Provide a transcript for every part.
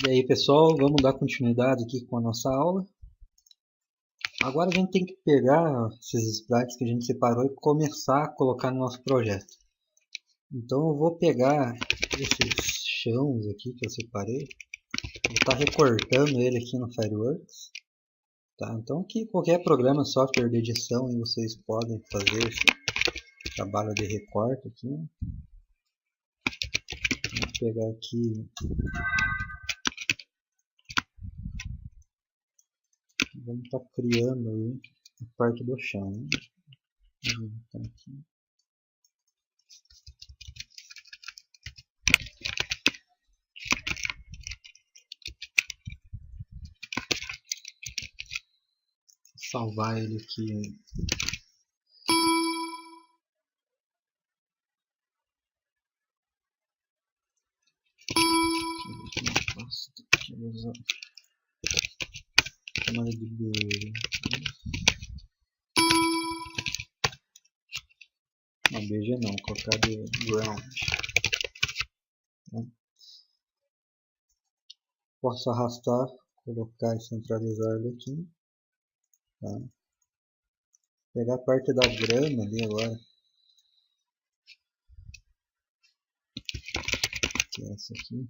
E aí pessoal, vamos dar continuidade aqui com a nossa aula. Agora a gente tem que pegar esses sprites que a gente separou e começar a colocar no nosso projeto. Então eu vou pegar esses chãos aqui que eu separei, vou estar recortando ele aqui no Fireworks. Tá? Então aqui qualquer programa, software de edição, e vocês podem fazer esse trabalho de recorte aqui. Vou pegar aqui, vamos estar criando aí a parte do chão. Né? Então, aqui. Salvar ele aqui. Deixa eu usar camada de B. Não, BG não, vou colocar de ground. Né? Posso arrastar, colocar e centralizar ele aqui. Tá? Pegar a parte da grama ali agora. Que é essa aqui.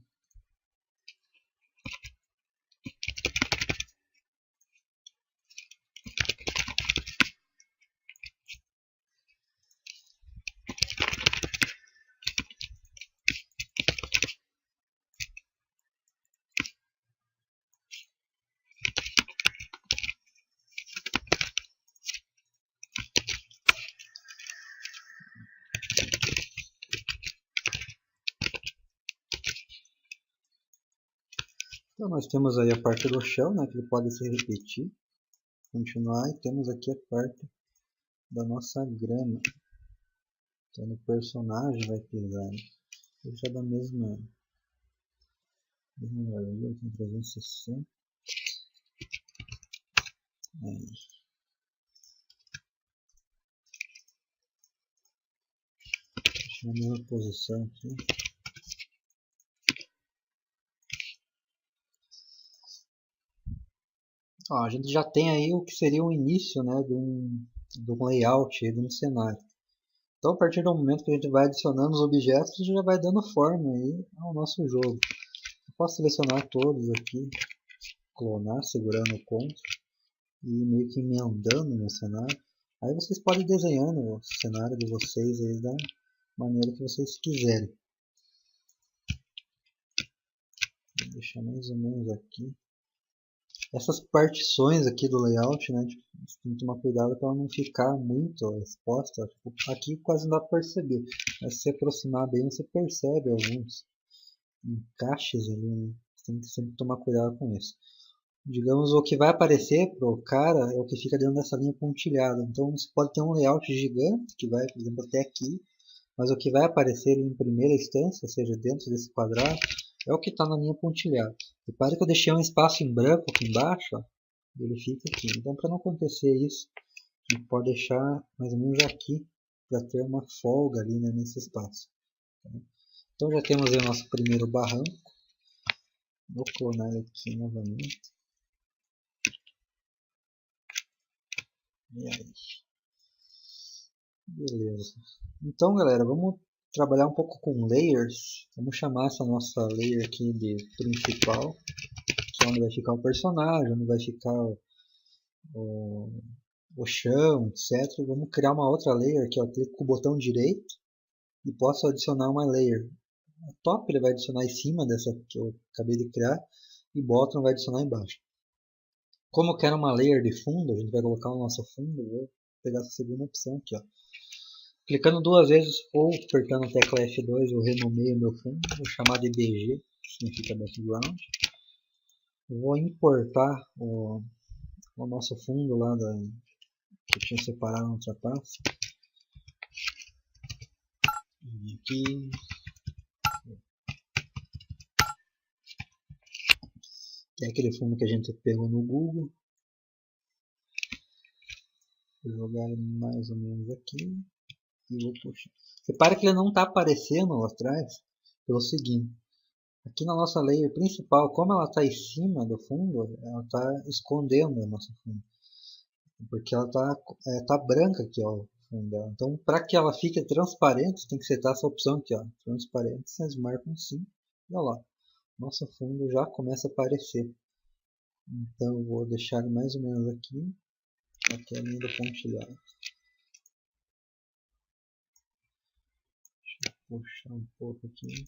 Então nós temos aí a parte do chão, né, que ele pode se repetir, continuar, e temos aqui a parte da nossa grama. Então o personagem vai pisar. Deixa da mesma largura, tem 360. Aí. Deixa na mesma posição aqui. Ó, a gente já tem aí o que seria o início, né, de um layout, de um cenário. Então, a partir do momento que a gente vai adicionando os objetos, a gente já vai dando forma aí ao nosso jogo. Eu posso selecionar todos aqui, clonar, segurando o Ctrl e meio que emendando no cenário. Aí vocês podem ir desenhando o cenário de vocês aí da maneira que vocês quiserem. Vou deixar mais ou menos aqui. Essas partições aqui do layout, né, tipo, tem que tomar cuidado para não ficar muito exposta. Tipo, aqui quase não dá para perceber, mas se você aproximar bem você percebe alguns encaixes ali, né? Você tem que sempre tomar cuidado com isso. Digamos, o que vai aparecer pro cara é o que fica dentro dessa linha pontilhada. Então você pode ter um layout gigante que vai, por exemplo, até aqui, mas o que vai aparecer em primeira instância, ou seja, dentro desse quadrado, é o que está na linha pontilhada. Repare que eu deixei um espaço em branco aqui embaixo, ó, ele fica aqui. Então, para não acontecer isso, a gente pode deixar mais ou menos aqui, para ter uma folga ali, né, nesse espaço. Então já temos aí o nosso primeiro barranco. Vou clonar ele aqui novamente. E aí. Beleza. Então, galera, vamos trabalhar um pouco com layers. Vamos chamar essa nossa layer aqui de principal, que é onde vai ficar o personagem, onde vai ficar o chão, etc. E vamos criar uma outra layer aqui, ó. Clico com o botão direito e posso adicionar uma layer. A top ele vai adicionar em cima dessa que eu acabei de criar e bottom vai adicionar embaixo. Como eu quero uma layer de fundo, a gente vai colocar o nosso fundo. Eu vou pegar essa segunda opção aqui, ó. Clicando duas vezes ou apertando a tecla F2 eu renomeio meu fundo, vou chamar de BG, que significa background. Eu vou importar o nosso fundo lá que eu tinha separado na outra pasta. E aqui. Que é aquele fundo que a gente pegou no Google. Vou jogar ele mais ou menos aqui. E vou puxar. Repara que ele não está aparecendo lá atrás pelo seguinte. Aqui na nossa layer principal, como ela está em cima do fundo, ela está escondendo a nossa fundo. Porque ela tá branca aqui, ó, o fundo dela. Então, para que ela fique transparente, tem que setar essa opção aqui, ó, transparente, vocês marcam sim. E olha lá, nosso fundo já começa a aparecer. Então, eu vou deixar mais ou menos aqui, até a linha do pontilhado. Deixa eu puxar um pouco aqui.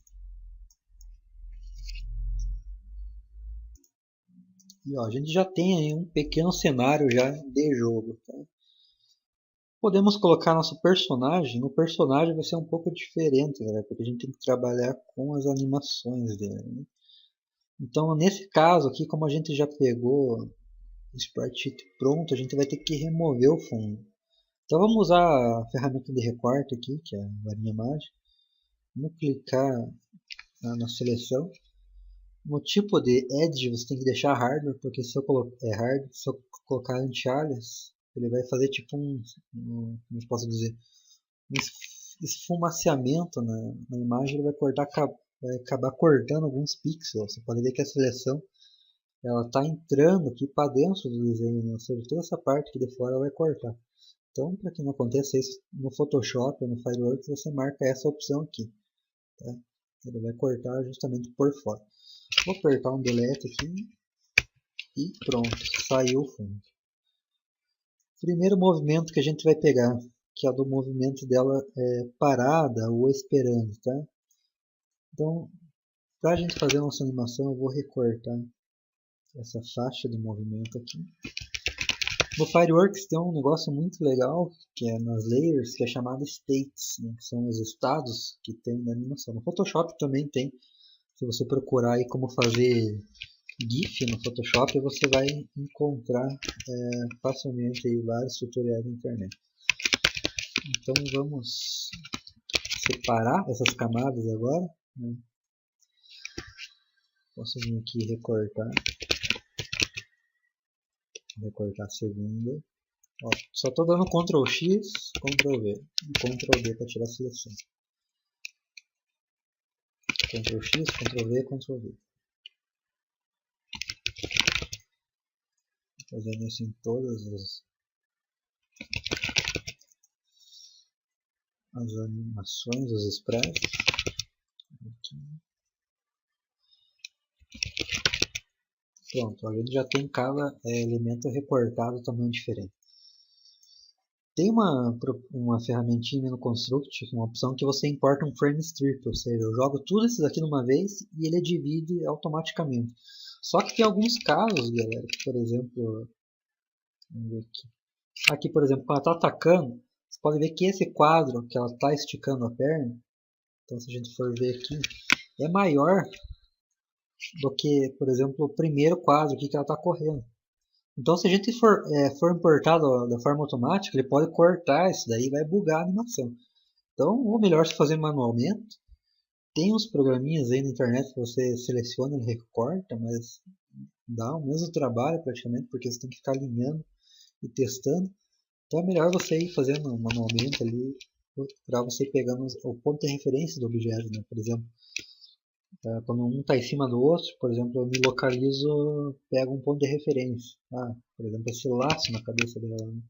E ó, a gente já tem aí um pequeno cenário já de jogo. Tá? Podemos colocar nosso personagem. No personagem vai ser um pouco diferente, galera, porque a gente tem que trabalhar com as animações dele. Né? Então, nesse caso aqui, como a gente já pegou o sprite sheet pronto, a gente vai ter que remover o fundo. Então, vamos usar a ferramenta de recorte aqui, que é a varinha mágica. Vamos clicar na seleção. No tipo de edge você tem que deixar hardware, porque se eu colocar anti-alias, ele vai fazer tipo como eu posso dizer, um esfumaciamento na imagem, ele vai acabar cortando alguns pixels. Você pode ver que a seleção ela está entrando aqui para dentro do desenho, né? Ou seja, toda essa parte aqui de fora ela vai cortar. Então, para que não aconteça isso no Photoshop ou no Fireworks, você marca essa opção aqui. Tá? Ele vai cortar justamente por fora. Vou apertar um delete aqui e pronto, saiu o fundo. Primeiro movimento que a gente vai pegar, que é do movimento dela parada ou esperando, tá? Então, para a gente fazer a nossa animação, eu vou recortar essa faixa de movimento aqui. No Fireworks tem um negócio muito legal, que é nas layers, que é chamado states, né? Que são os estados que tem na animação. No Photoshop também tem. Se você procurar aí como fazer GIF no Photoshop, você vai encontrar facilmente aí vários tutoriais na internet. Então vamos separar essas camadas agora. Né? Posso vir aqui e recortar a segunda. Ó, só estou dando Ctrl X, Ctrl V e Ctrl D para tirar a seleção. Ctrl X, Ctrl V, Ctrl V. Fazendo isso em todas as animações, os sprites. Aqui. Pronto, a gente já tem cada elemento recortado tamanho diferente. Tem uma ferramentinha no Construct, uma opção que você importa um frame strip, ou seja, eu jogo tudo isso daqui numa vez e ele divide automaticamente. Só que tem alguns casos, galera, que, por exemplo, vamos ver aqui, por exemplo, quando ela está atacando, você pode ver que esse quadro que ela está esticando a perna, então se a gente for ver aqui, é maior do que, por exemplo, o primeiro quadro aqui que ela está correndo. Então, se a gente for importar da forma automática, ele pode cortar isso daí e vai bugar a animação. Então, ou melhor se fazer manualmente. Tem uns programinhas aí na internet que você seleciona e recorta, mas dá o mesmo trabalho praticamente, porque você tem que ficar alinhando e testando. Então é melhor você ir fazendo manualmente ali, para você ir pegando o ponto de referência do objeto, né? Por exemplo, quando um está em cima do outro, por exemplo, eu me localizo, pego um ponto de referência. Por exemplo, esse laço na cabeça dela. Né?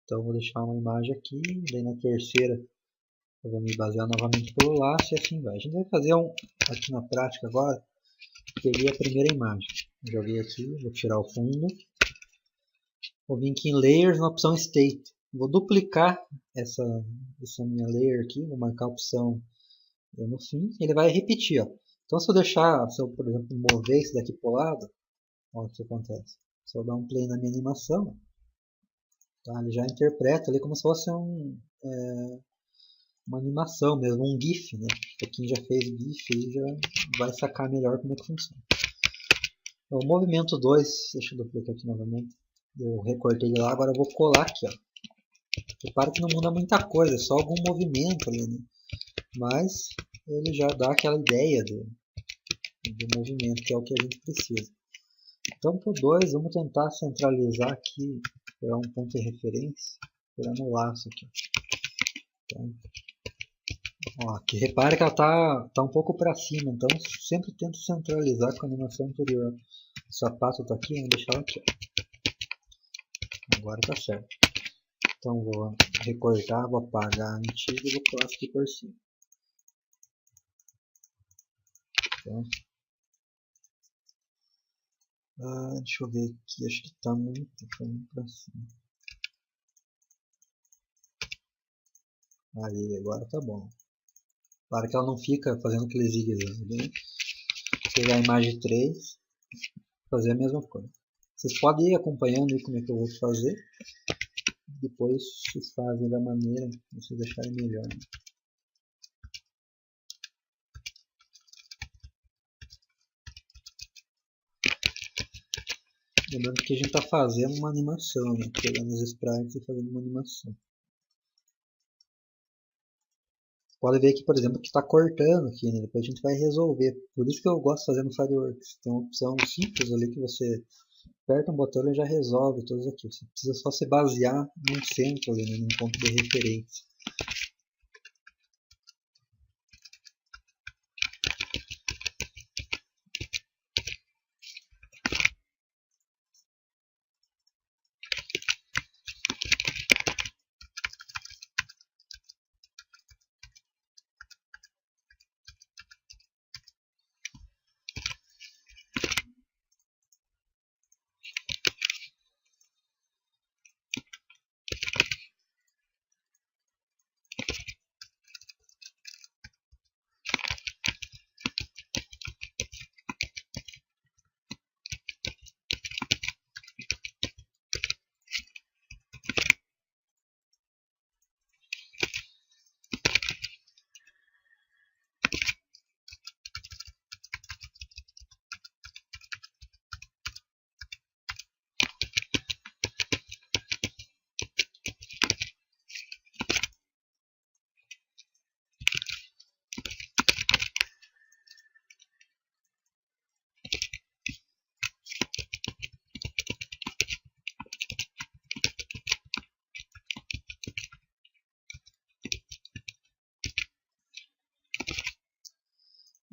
Então eu vou deixar uma imagem aqui, daí na terceira eu vou me basear novamente pelo laço e assim vai. A gente vai fazer aqui na prática agora, peguei a primeira imagem. Joguei aqui, vou tirar o fundo. Vou vir aqui em Layers na opção State. Vou duplicar essa minha layer aqui, vou marcar a opção no fim, ele vai repetir. Ó. Então se eu por exemplo mover isso daqui para o lado, olha o que acontece. Se eu dar um play na minha animação, tá, ele já interpreta ali como se fosse uma animação mesmo, um GIF. Né? Para quem já fez GIF aí já vai sacar melhor como é que funciona. Então, o movimento 2, deixa eu duplicar aqui novamente. Eu recortei ele lá, agora eu vou colar aqui. Ó. Repara que não muda muita coisa, é só algum movimento ali. Né? Mas ele já dá aquela ideia do movimento, que é o que a gente precisa. Então, por 2, vamos tentar centralizar aqui, pegar um ponto de referência, pegar no laço aqui. Então, Ó, aqui repare que ela tá um pouco para cima, então sempre tento centralizar com a animação anterior. O sapato tá aqui, vou deixar ela aqui. Ó. Agora tá certo. Então vou recortar, vou apagar a antiga e vou colar aqui por cima. Então, deixa eu ver aqui, acho que tá muito pra cima. Aí, agora tá bom. Claro que ela não fica fazendo aquele zigue-zague, né? Pegar a imagem 3, fazer a mesma coisa. Vocês podem ir acompanhando aí como é que eu vou fazer. Depois vocês fazem da maneira que vocês acharem melhor. Lembrando que a gente está fazendo uma animação, né? Pegando os sprites e fazendo uma animação. Pode ver aqui, por exemplo, que está cortando aqui, né? Depois a gente vai resolver. Por isso que eu gosto de fazer no Fireworks. Tem uma opção simples ali que você aperta um botão e já resolve todos aqui. Você precisa só se basear num centro ali, né? Num ponto de referência.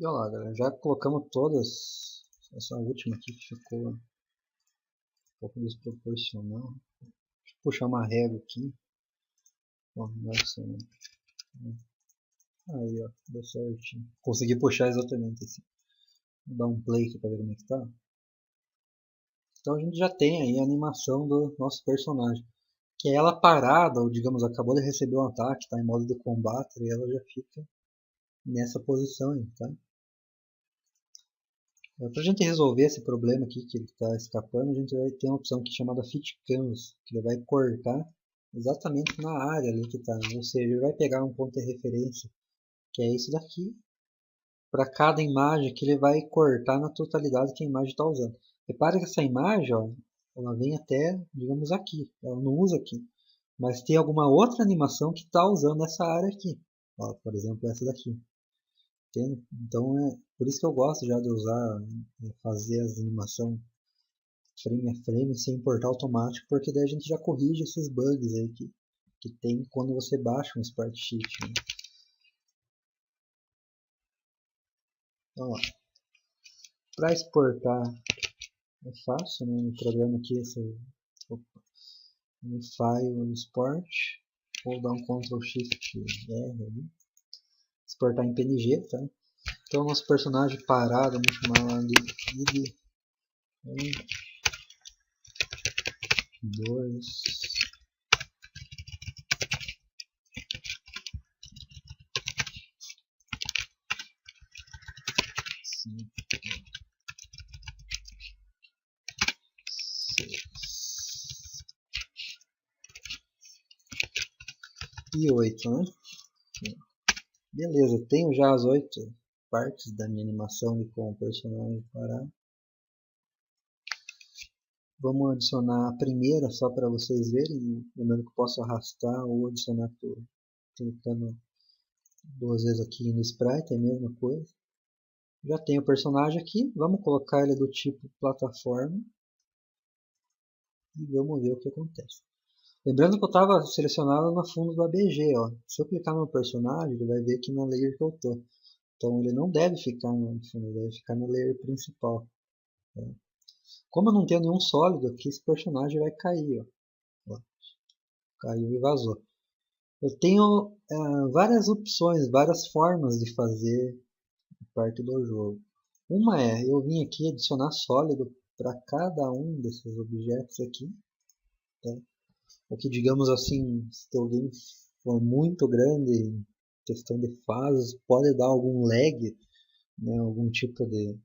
E olha lá, galera, já colocamos todas. Essa última aqui que ficou um pouco desproporcional. Deixa eu puxar uma régua aqui. Ó, nossa, aí ó, deu certinho. Consegui puxar exatamente assim. Vou dar um play aqui para ver como é que tá. Então a gente já tem aí a animação do nosso personagem. Que é ela parada, ou digamos, acabou de receber um ataque, está em modo de combate, e ela já fica nessa posição aí, tá? Para a gente resolver esse problema aqui que ele está escapando, a gente vai ter uma opção aqui chamada Fit Canvas, que ele vai cortar exatamente na área ali que está, ou seja, ele vai pegar um ponto de referência, que é isso daqui, para cada imagem que ele vai cortar na totalidade que a imagem está usando. Repare que essa imagem, ó, ela vem até, digamos, aqui, ela não usa aqui, mas tem alguma outra animação que está usando essa área aqui, ó, por exemplo, essa daqui. Entende? Então é por isso que eu gosto já de usar, fazer as animação frame a frame sem importar automático, porque daí a gente já corrige esses bugs aí que tem quando você baixa um Smartsheet. Né? Então, para exportar é fácil, né? No programa aqui, no File Export, vou dar um Ctrl Shift R ali, exportar em PNG, tá? Então nosso personagem parado, vamos chamar lá de id 2 5 6 e 8, né? Beleza, tenho já as 8 partes da minha animação de como o personagem parar. Vamos adicionar a primeira só para vocês verem, lembrando que eu posso arrastar ou adicionar tudo. Clicando 2 vezes aqui no sprite, é a mesma coisa. Já tenho o personagem aqui, vamos colocar ele do tipo plataforma e vamos ver o que acontece. Lembrando que eu estava selecionado no fundo do ABG, ó. Se eu clicar no meu personagem, ele vai ver aqui na layer que eu tô. Então ele não deve ficar no fundo, ele deve ficar na layer principal. Tá? Como eu não tenho nenhum sólido aqui, esse personagem vai cair, ó. Caiu e vazou. Eu tenho várias opções, várias formas de fazer parte do jogo. Uma é eu vim aqui adicionar sólido para cada um desses objetos aqui. Tá? O que, digamos assim, se o game for muito grande em questão de fases, pode dar algum lag, né, algum tipo de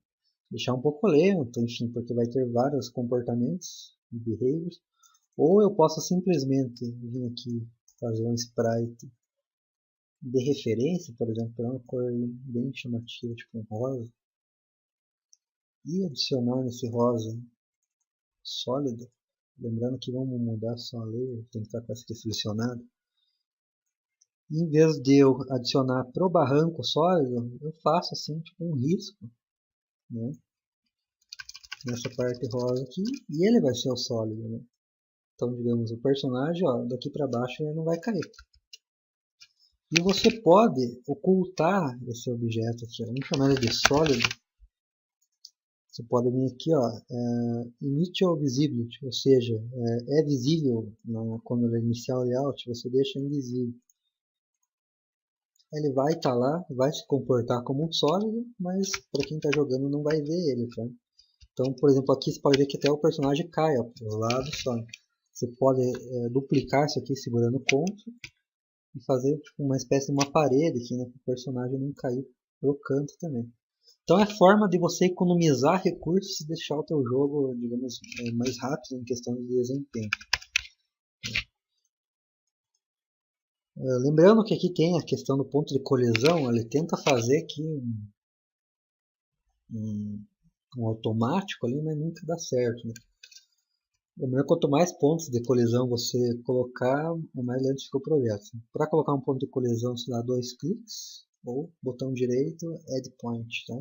deixar um pouco lento, enfim, porque vai ter vários comportamentos e behaviors. Ou eu posso simplesmente vir aqui fazer um sprite de referência, por exemplo, para uma cor bem chamativa, tipo um rosa, e adicionar nesse rosa sólido. Lembrando que vamos mudar só a layer, tem que estar com essa aqui selecionada. Em vez de eu adicionar pro barranco sólido, eu faço assim, tipo um risco, né? Nessa parte rosa aqui, e ele vai ser o sólido, né? Então, digamos, o personagem, ó, daqui para baixo ele não vai cair. E você pode ocultar esse objeto aqui, vamos chamar ele de sólido. Você pode vir aqui, ó, Initial Visibility, ou seja, é visível quando ele iniciar o layout, você deixa invisível. Ele vai estar lá, vai se comportar como um sólido, mas para quem está jogando não vai ver ele, tá? Então, por exemplo, aqui você pode ver que até o personagem cai para os lados só. Você pode duplicar isso aqui segurando o Ctrl e fazer tipo, uma espécie de uma parede aqui, né, para o personagem não cair pro canto também. Então é forma de você economizar recursos e deixar o teu jogo, digamos, mais rápido em questão de desempenho. Lembrando que aqui tem a questão do ponto de colisão, ele tenta fazer aqui um automático ali, mas nunca dá certo. Né? Lembrando que quanto mais pontos de colisão você colocar, mais lento fica o projeto. Para colocar um ponto de colisão, você dá 2 cliques, ou botão direito, Add Point. Tá?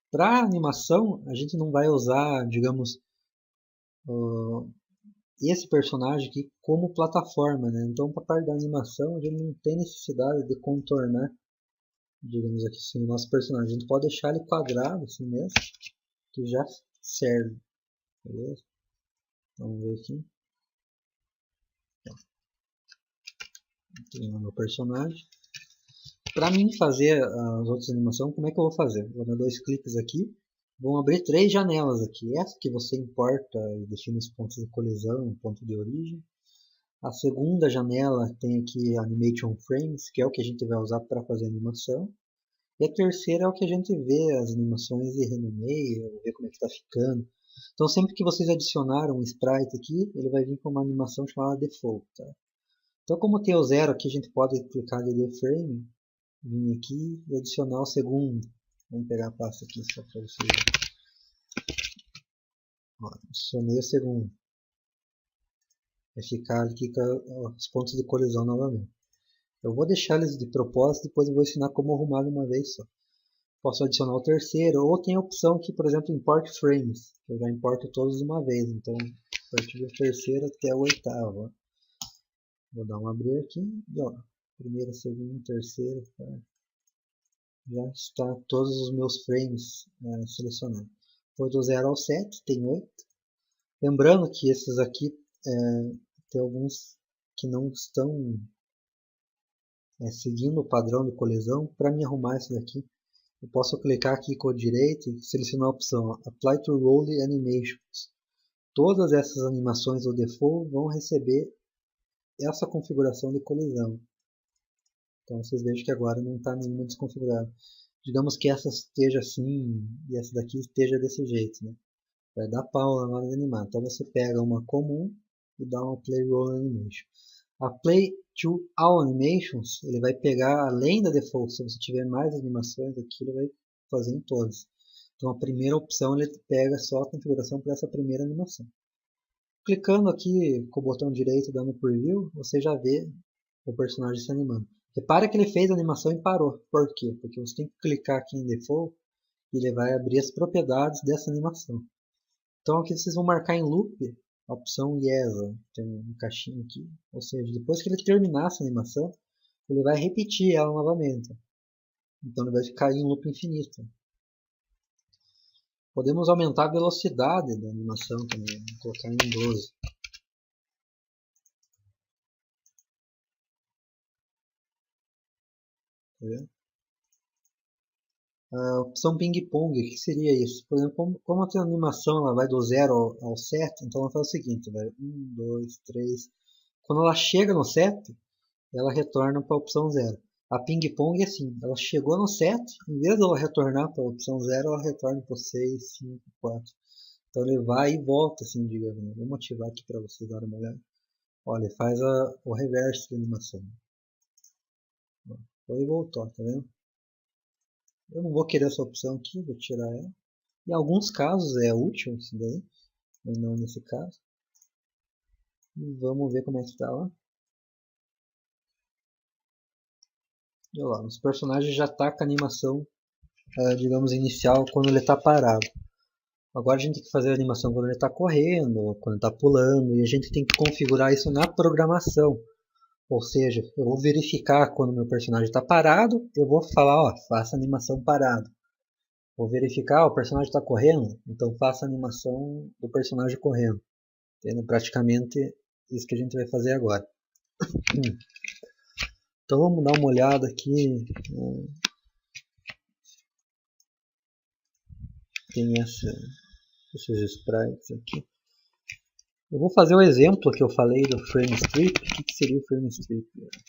Para animação, a gente não vai usar, digamos, esse personagem aqui como plataforma, né? Então, para a parte da animação, a gente não tem necessidade de contornar, digamos aqui, assim, o nosso personagem. A gente pode deixar ele quadrado, assim mesmo, que já serve, beleza? Vamos ver aqui. Tem o meu personagem. Para mim fazer as outras animações, como é que eu vou fazer? Vou dar 2 cliques aqui. Vão abrir 3 janelas aqui. Essa que você importa e define os pontos de colisão, ponto de origem. A segunda janela tem aqui Animation Frames, que é o que a gente vai usar para fazer a animação. E a terceira é o que a gente vê as animações e renomeia, ver como é que está ficando. Então sempre que vocês adicionaram um sprite aqui, ele vai vir com uma animação chamada Default. Tá? Então como tem o zero aqui, a gente pode clicar em Frame, vir aqui e adicionar o segundo. Vamos pegar a pasta aqui só para vocês verem. Adicionei o segundo. Vai ficar aqui com os pontos de colisão novamente. Eu vou deixar eles de propósito, depois eu vou ensinar como arrumar de uma vez só. Posso adicionar o terceiro, ou tem a opção que, por exemplo, Import Frames, que eu já importo todos de uma vez. Então, a partir do terceiro até o oitavo. Ó. Vou dar um abrir aqui e ó, primeiro, segundo, terceiro, tá? Já está todos os meus frames selecionados. Foi do 0 ao 7, tem 8. Lembrando que esses aqui tem alguns que não estão seguindo o padrão de colisão. Para me arrumar isso daqui, eu posso clicar aqui com o direito e selecionar a opção Apply to Role Animations. Todas essas animações do default vão receber essa configuração de colisão. Então vocês vejam que agora não está nenhuma desconfigurada. Digamos que essa esteja assim e essa daqui esteja desse jeito. Né? Vai dar pau na hora de animar. Então você pega uma comum e dá uma Play Role Animation. A Play to All Animations, ele vai pegar além da default, se você tiver mais animações aqui, ele vai fazer em todas. Então a primeira opção ele pega só a configuração para essa primeira animação. Clicando aqui com o botão direito dando Preview, você já vê o personagem se animando. Repara que ele fez a animação e parou. Por quê? Porque você tem que clicar aqui em Default e ele vai abrir as propriedades dessa animação. Então aqui vocês vão marcar em loop a opção Yes, ó, tem um caixinho aqui. Ou seja, depois que ele terminar essa animação, ele vai repetir ela novamente. Então ele vai ficar em loop infinito. Podemos aumentar a velocidade da animação também, vou colocar em 12. Tá vendo? A opção ping-pong, o que seria isso? Por exemplo, como a animação ela vai do 0 ao 7, então ela faz o seguinte, vai 1, 2, 3. Quando ela chega no 7, ela retorna para a opção 0. A ping-pong é assim, ela chegou no 7, em vez de ela retornar para a opção 0, ela retorna para o 6, 5, 4. Então ele vai e volta, assim, digamos. Vamos ativar aqui para vocês darem uma olhada. Olha, ele faz o reverso da animação. Foi e voltou, tá vendo? Eu não vou querer essa opção aqui, vou tirar ela. Em alguns casos é útil isso daí, mas não nesse caso. E vamos ver como é que está lá. Olha lá, os personagens já tá com a animação, digamos, inicial quando ele está parado. Agora a gente tem que fazer a animação quando ele está correndo, quando está pulando, e a gente tem que configurar isso na programação. Ou seja, eu vou verificar quando meu personagem está parado, eu vou falar, ó, faça animação parado. Vou verificar, ó, o personagem está correndo, então faça a animação do personagem correndo. Entendeu? Praticamente isso que a gente vai fazer agora. Então vamos dar uma olhada aqui. Tem esses sprites aqui. Eu vou fazer o exemplo que eu falei do frame strip. O que seria o frame strip?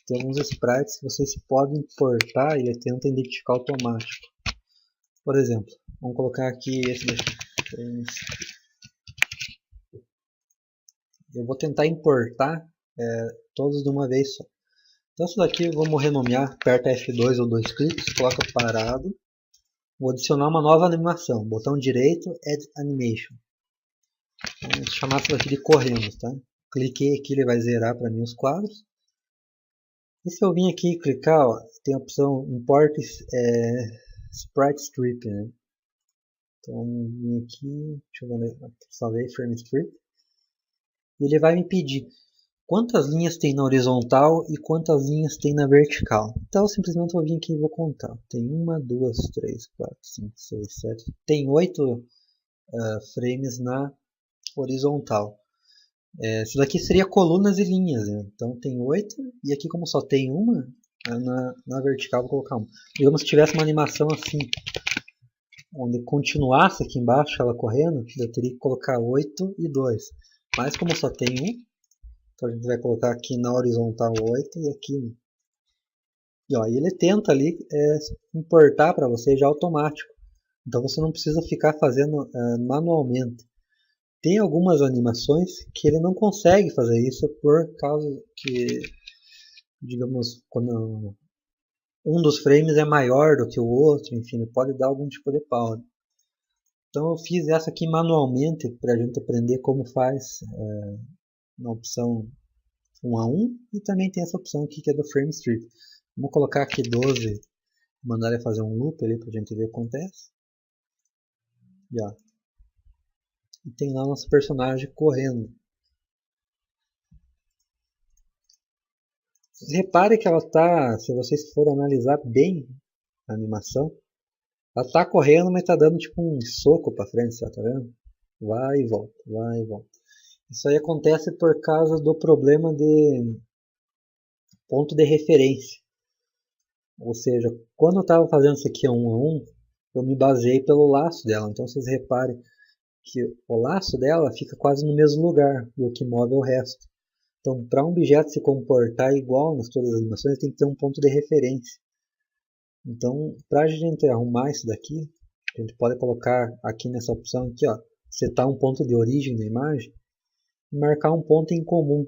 Tem alguns sprites que vocês podem importar e ele tenta identificar automático. Por exemplo, vamos colocar aqui esse daqui. Eu vou tentar importar todos de uma vez só. Então isso daqui vamos renomear, aperta F2 ou 2 cliques, coloca parado. Vou adicionar uma nova animação, botão direito, Add Animation. Vamos chamar isso daqui de correndo, tá? Cliquei aqui, ele vai zerar para mim os quadros. E se eu vim aqui e clicar, ó, tem a opção Import Sprite Strip, né? Então vim aqui, deixa eu ver, salvei Frame Strip. E ele vai me pedir quantas linhas tem na horizontal e quantas linhas tem na vertical. Então eu simplesmente vou vir aqui e vou contar. Tem 1, 2, 3, 4, 5, 6, 7. Tem 8 frames na horizontal. Isso daqui seria colunas e linhas, né? Então tem 8 e aqui como só tem uma, na vertical vou colocar uma. Digamos que tivesse uma animação assim, onde continuasse aqui embaixo ela correndo, eu teria que colocar 8 e 2. Mas como só tem um, então a gente vai colocar aqui na horizontal 8 e aqui. E ó, ele tenta ali importar para você já automático. Então você não precisa ficar fazendo manualmente. Tem algumas animações que ele não consegue fazer isso por causa que, digamos, quando um dos frames é maior do que o outro, enfim, pode dar algum tipo de pause. Então eu fiz essa aqui manualmente para a gente aprender como faz na opção 1 a 1 e também tem essa opção aqui que é do frame strip. Vamos colocar aqui 12, mandar ele fazer um loop ali para a gente ver o que acontece. E, ó, e tem lá nosso personagem correndo. Repare que ela está, se vocês forem analisar bem a animação, ela está correndo, mas está dando tipo um soco para frente, tá vendo? Vai e volta, vai e volta. Isso aí acontece por causa do problema de ponto de referência. Ou seja, quando eu estava fazendo isso aqui 1 a 1, eu me baseei pelo laço dela. Então vocês reparem que o laço dela fica quase no mesmo lugar e o que move é o resto. Então, para um objeto se comportar igual nas todas as animações, tem que ter um ponto de referência. Então, para a gente arrumar isso daqui, a gente pode colocar aqui nessa opção aqui, ó, setar um ponto de origem da imagem e marcar um ponto em comum.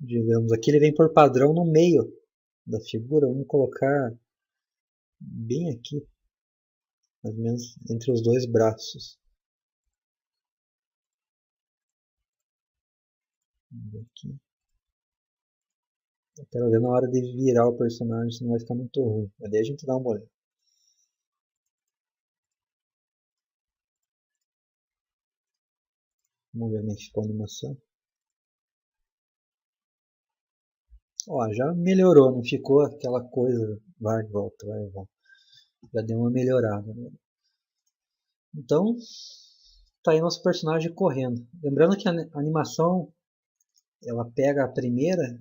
Digamos, aqui ele vem por padrão no meio da figura. Vamos colocar bem aqui, mais ou menos entre os dois braços. Aqui. Eu quero ver na hora de virar o personagem, senão vai ficar muito ruim. Mas daí a gente dá uma olhada. Vamos ver como ficou a animação. Ó, já melhorou, não ficou aquela coisa vai e volta, vai e volta. Já deu uma melhorada, né? Então, tá aí nosso personagem correndo. Lembrando que a animação, ela pega a primeira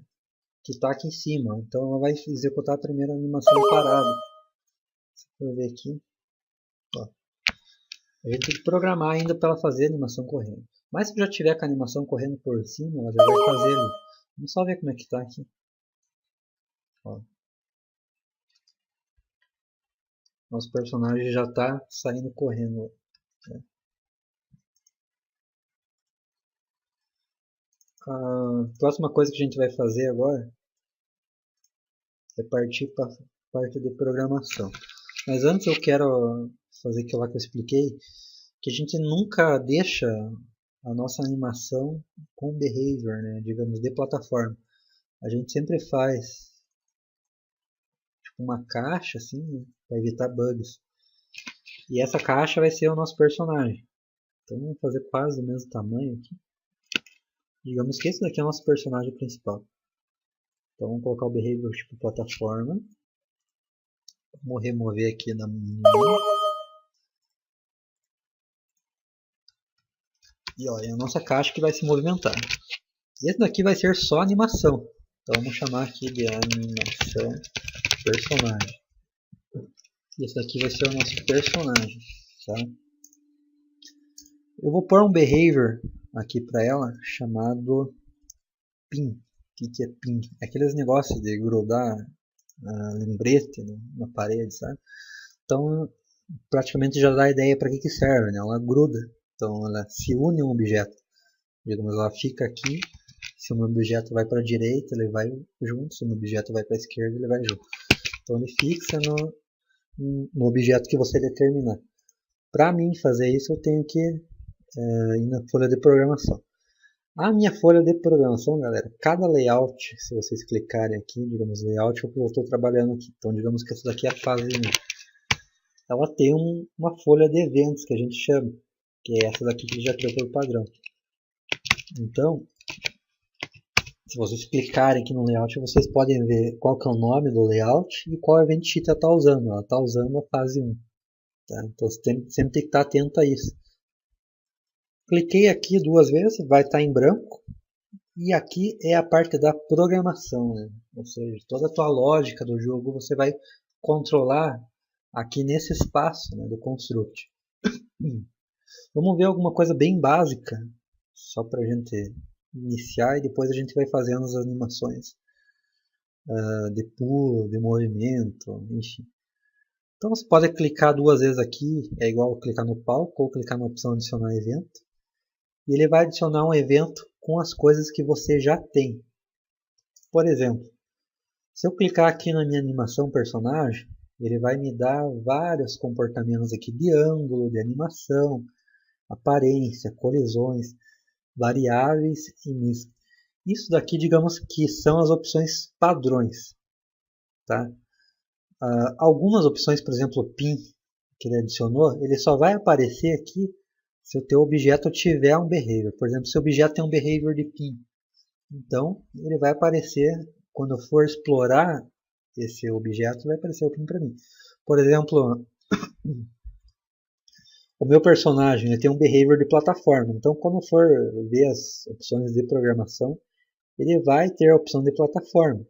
que está aqui em cima. Então ela vai executar a primeira animação parada. Se for ver aqui, ó, a gente tem que programar ainda para ela fazer a animação correndo. Mas se já tiver com a animação correndo por cima, ela já vai fazer ali. Vamos só ver como é que está aqui. Ó. Nosso personagem já está saindo correndo. Né? A próxima coisa que a gente vai fazer agora é partir para a parte de programação. Mas antes eu quero fazer aquilo lá que eu expliquei, que a gente nunca deixa a nossa animação com behavior, né, digamos, de plataforma. A gente sempre faz tipo, uma caixa assim, né, para evitar bugs. E essa caixa vai ser o nosso personagem. Então vamos fazer quase do mesmo tamanho aqui. Digamos que esse daqui é o nosso personagem principal. Então vamos colocar o behavior tipo plataforma. Vamos remover aqui da minha. E olha, é a nossa caixa que vai se movimentar. Esse daqui vai ser só animação. Então vamos chamar aqui de animação personagem. Esse daqui vai ser o nosso personagem. Tá? Eu vou pôr um behavior aqui para ela chamado pin. O que é pin? É aqueles negócios de grudar lembrete na parede, sabe? Então praticamente já dá a ideia para que serve, né? Ela gruda. Então ela se une a um objeto. Digamos, ela fica aqui. Se um objeto vai para a direita, ele vai junto. Se um objeto vai para a esquerda, ele vai junto. Então ele fixa no objeto que você determinar. Para mim fazer isso, eu tenho que ir na folha de programação. A minha folha de programação, galera, cada layout, se vocês clicarem aqui, digamos, layout, eu estou trabalhando aqui. Então, digamos que essa daqui é a fase 1. Ela tem uma folha de eventos que a gente chama, que é essa daqui que já criou por padrão. Então, se vocês clicarem aqui no layout, vocês podem ver qual que é o nome do layout e qual event sheet ela está usando. Ela está usando a fase 1. Tá? Então, você sempre tem que estar atento a isso. Cliquei aqui 2 vezes, vai estar em branco. E aqui é a parte da programação. Né? Ou seja, toda a tua lógica do jogo você vai controlar aqui nesse espaço, né, do construct. Vamos ver alguma coisa bem básica, só para a gente iniciar e depois a gente vai fazendo as animações de pulo, de movimento, enfim. Então você pode clicar 2 vezes aqui, é igual clicar no palco ou clicar na opção adicionar evento. E ele vai adicionar um evento com as coisas que você já tem. Por exemplo, se eu clicar aqui na minha animação personagem, ele vai me dar vários comportamentos aqui de ângulo, de animação, aparência, colisões, variáveis e misto. Isso daqui, digamos que são as opções padrões. Tá? Algumas opções, por exemplo, o pin que ele adicionou, ele só vai aparecer aqui se o teu objeto tiver um behavior. Por exemplo, se o objeto tem um behavior de pin, então ele vai aparecer quando eu for explorar esse objeto, vai aparecer o pin para mim. Por exemplo, o meu personagem ele tem um behavior de plataforma. Então, quando for ver as opções de programação, ele vai ter a opção de plataforma.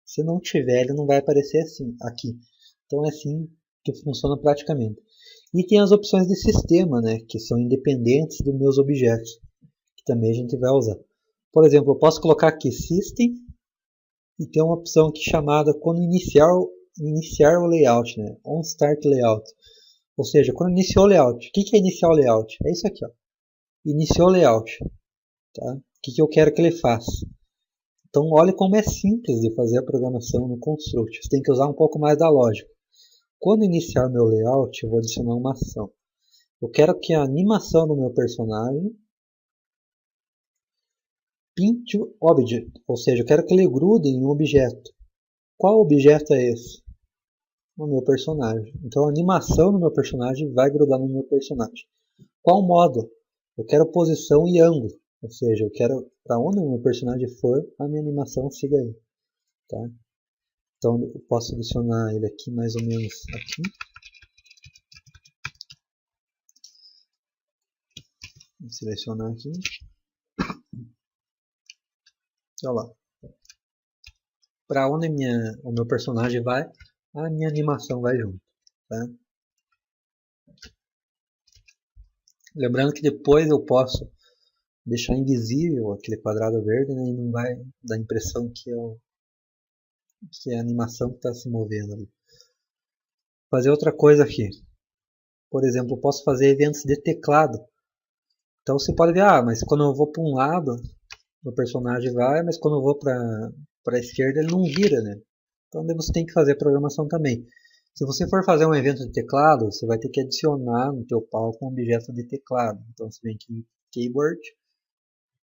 Se não tiver, ele não vai aparecer assim aqui. Então é assim que funciona praticamente. E tem as opções de sistema, né, que são independentes dos meus objetos, que também a gente vai usar. Por exemplo, eu posso colocar aqui System e tem uma opção aqui chamada quando iniciar o layout, né, On Start Layout. Ou seja, quando iniciou o layout. O que é iniciar o layout? É isso aqui, ó. Iniciou o layout. Tá? O que eu quero que ele faça? Então, olha como é simples de fazer a programação no Construct. Você tem que usar um pouco mais da lógica. Quando iniciar o meu layout, eu vou adicionar uma ação. Eu quero que a animação do meu personagem pin to object, ou seja, eu quero que ele grude em um objeto. Qual objeto é esse? No meu personagem. Então a animação do meu personagem vai grudar no meu personagem. Qual modo? Eu quero posição e ângulo, ou seja, eu quero para onde o meu personagem for, a minha animação siga aí. tá? Então eu posso adicionar ele aqui mais ou menos aqui. Vou selecionar aqui. Olha lá. Para onde o meu personagem vai, a minha animação vai junto, tá? Lembrando que depois eu posso deixar invisível aquele quadrado verde, né, e não vai dar a impressão que é a animação que está se movendo ali. Fazer outra coisa aqui. Por exemplo, eu posso fazer eventos de teclado. Então você pode ver, mas quando eu vou para um lado, o personagem vai, mas quando eu vou para a esquerda ele não vira, né? Então você tem que fazer a programação também. Se você for fazer um evento de teclado, você vai ter que adicionar no teu palco um objeto de teclado. Então você vem aqui em Keyboard,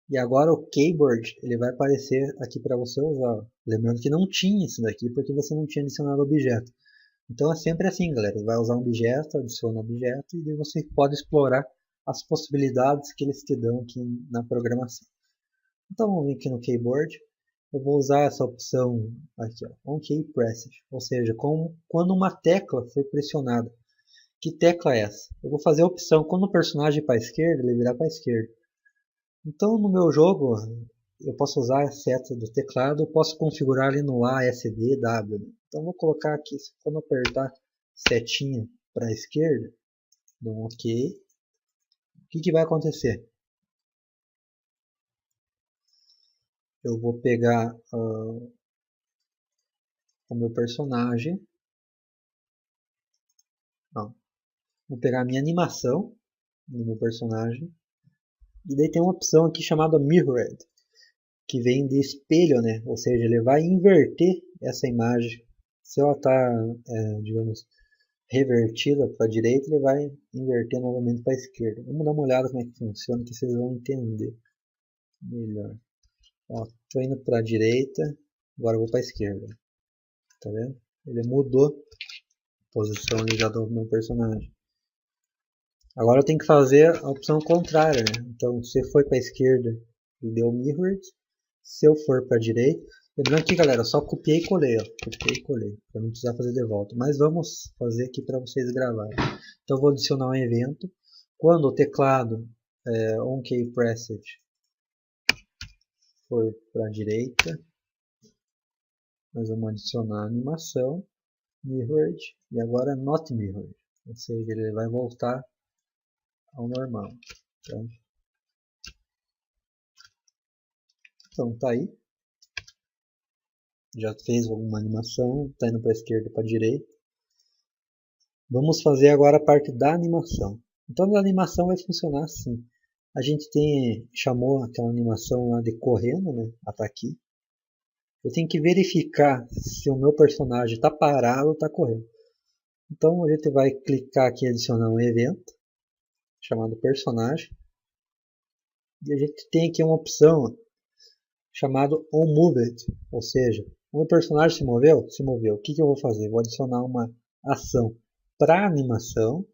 e agora o Keyboard ele vai aparecer aqui para você usar. Lembrando que não tinha isso daqui porque você não tinha adicionado objeto. Então é sempre assim, galera. Vai usar um objeto, adiciona um objeto e daí você pode explorar as possibilidades que eles te dão aqui na programação. Então vamos vir aqui no Keyboard. Eu vou usar essa opção aqui, ó, On-Key Pressed, ou seja, quando uma tecla for pressionada. Que tecla é essa? Eu vou fazer a opção quando o personagem para a esquerda, ele virar para a esquerda. Então no meu jogo eu posso usar a seta do teclado, eu posso configurar ali no A, S, D, W. Então vou colocar aqui, quando eu apertar setinha para a esquerda, dou um OK, o que vai acontecer? Eu vou pegar o meu personagem, vou pegar a minha animação do meu personagem, e daí tem uma opção aqui chamada Mirrored, que vem de espelho, né? Ou seja, ele vai inverter essa imagem. Se ela está, digamos, revertida para a direita, ele vai inverter novamente para a esquerda. Vamos dar uma olhada como é que funciona, que vocês vão entender melhor. Estou indo para a direita, agora eu vou para a esquerda. Tá vendo? Ele mudou a posição ali já do meu personagem. Agora eu tenho que fazer a opção contrária, né? Então, se foi para a esquerda, ele deu Mirrored. Se eu for para a direita, lembrando aqui, galera, só copiei e colei, ó. Copiei e colei, para não precisar fazer de volta. Mas vamos fazer aqui para vocês gravarem. Então, eu vou adicionar um evento. Quando o teclado On-Key Pressed for para a direita, nós vamos adicionar a animação Mirrored e agora Not Mirrored. Ou seja, ele vai voltar ao normal. Tá? Então tá aí. Já fez alguma animação, está indo para a esquerda e para a direita. Vamos fazer agora a parte da animação. Então a animação vai funcionar assim. A gente chamou aquela animação lá de correndo, né? Até aqui. Eu tenho que verificar se o meu personagem está parado ou está correndo. Então a gente vai clicar aqui em adicionar um evento chamado personagem. E a gente tem aqui uma opção chamado OnMoved, ou seja, o meu personagem se moveu? Se moveu. O que eu vou fazer? Vou adicionar uma ação para animação,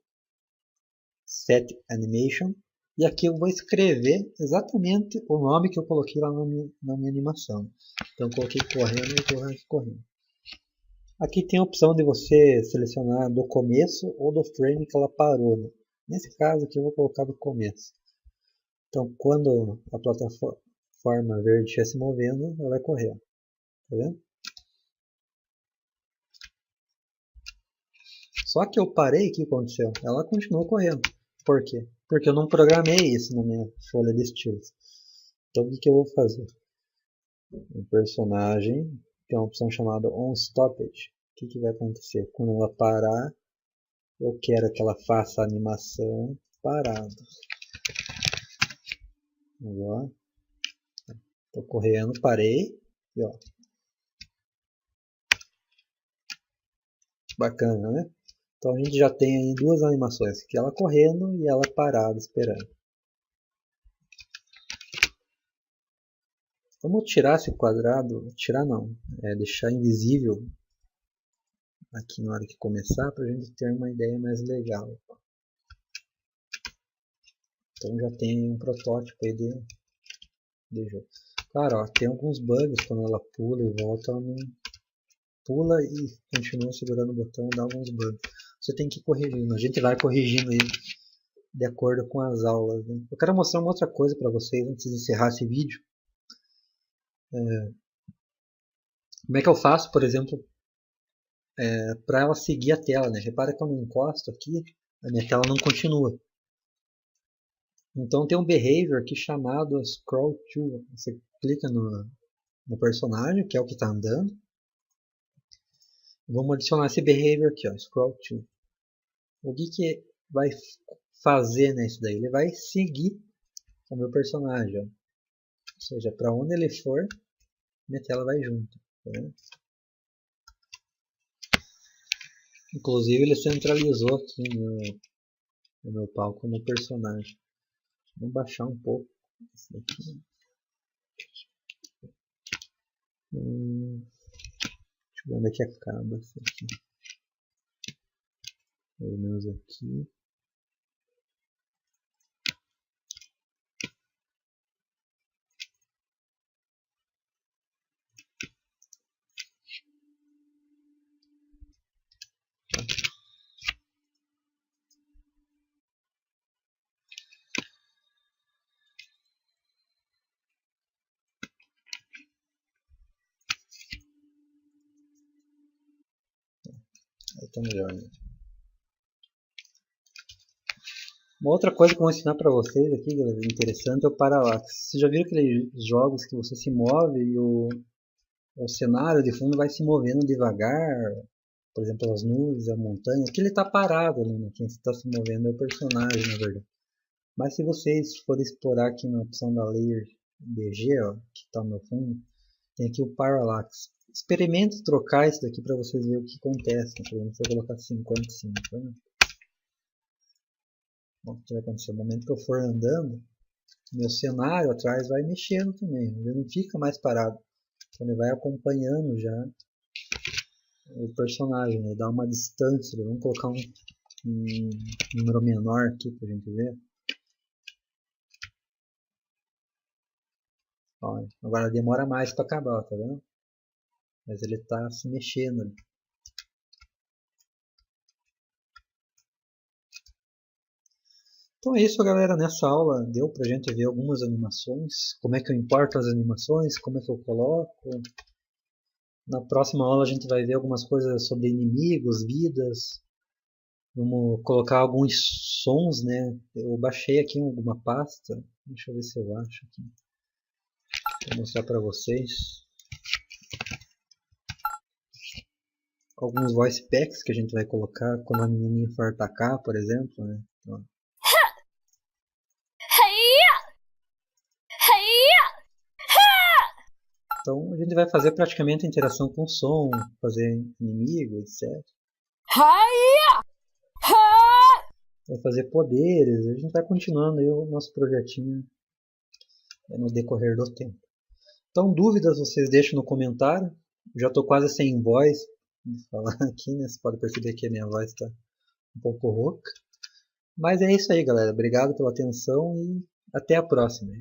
Set Animation, e aqui eu vou escrever exatamente o nome que eu coloquei lá na minha animação. Então eu coloquei correndo e vou aqui correndo. Aqui tem a opção de você selecionar do começo ou do frame que ela parou. Né? Nesse caso aqui eu vou colocar do começo. Então quando a plataforma verde estiver se movendo, ela vai correr. Tá vendo? Só que eu parei, o que aconteceu? Ela continuou correndo. Por quê? Porque eu não programei isso na minha folha de estilos. Então o que eu vou fazer? O personagem tem uma opção chamada On Stoppage. O que vai acontecer? Quando ela parar, eu quero que ela faça a animação parada. Estou correndo, parei. E ó. Bacana, né? Então a gente já tem aí duas animações, que ela correndo e ela parada esperando. Vamos tirar esse quadrado, tirar não, deixar invisível aqui na hora que começar para a gente ter uma ideia mais legal. Então já tem um protótipo aí de jogo. Claro, ó, tem alguns bugs quando ela pula e volta, ela não pula e continua segurando o botão, dá alguns bugs. Você tem que ir corrigindo, a gente vai corrigindo ele de acordo com as aulas. Né? Eu quero mostrar uma outra coisa para vocês antes de encerrar esse vídeo. Como é que eu faço, por exemplo, para ela seguir a tela, né? Repara que eu não encosto aqui, a minha tela não continua. Então tem um behavior aqui chamado scroll to. Você clica no personagem, que é o que está andando. Vamos adicionar esse behavior aqui, ó, scroll to. O que vai fazer nisso daí? Ele vai seguir o meu personagem. Ó. Ou seja, para onde ele for, minha tela vai junto. Tá vendo? Inclusive ele centralizou aqui no meu palco no personagem. Vamos baixar um pouco esse daqui. Deixa eu ver onde é que acaba isso aqui. Pelo menos aqui. Aí tá melhor, né? Uma outra coisa que eu vou ensinar para vocês aqui, galera, interessante é o parallax. Vocês já viram aqueles jogos que você se move e o cenário de fundo vai se movendo devagar? Por exemplo, as nuvens, a montanha. Aqui ele está parado ali, né? Quem está se movendo é o personagem, na verdade. Mas se vocês forem explorar aqui na opção da Layer BG, ó, que está no fundo, tem aqui o Parallax. Experimente trocar isso daqui para vocês verem o que acontece. Por exemplo, se eu colocar 55, né? O que vai acontecer? No momento que eu for andando, meu cenário atrás vai mexendo também. Ele não fica mais parado. Então ele vai acompanhando já o personagem. Ele dá uma distância. Vamos colocar um número menor aqui para a gente ver. Olha, agora demora mais para acabar, tá vendo? Mas ele está se mexendo. Então é isso, galera. Nessa aula deu pra gente ver algumas animações, como é que eu importo as animações, como é que eu coloco. Na próxima aula a gente vai ver algumas coisas sobre inimigos, vidas. Vamos colocar alguns sons, né? Eu baixei aqui alguma pasta. Deixa eu ver se eu acho aqui. Vou mostrar para vocês. Alguns voice packs que a gente vai colocar quando a menininha for atacar, por exemplo, né? Então, então a gente vai fazer praticamente a interação com o som, fazer inimigo, etc. Vai fazer poderes, a gente vai continuando aí o nosso projetinho no decorrer do tempo. Então, dúvidas vocês deixam no comentário. Já estou quase sem voz de falar aqui, né? Você pode perceber que a minha voz está um pouco rouca. Mas é isso aí, galera. Obrigado pela atenção e até a próxima.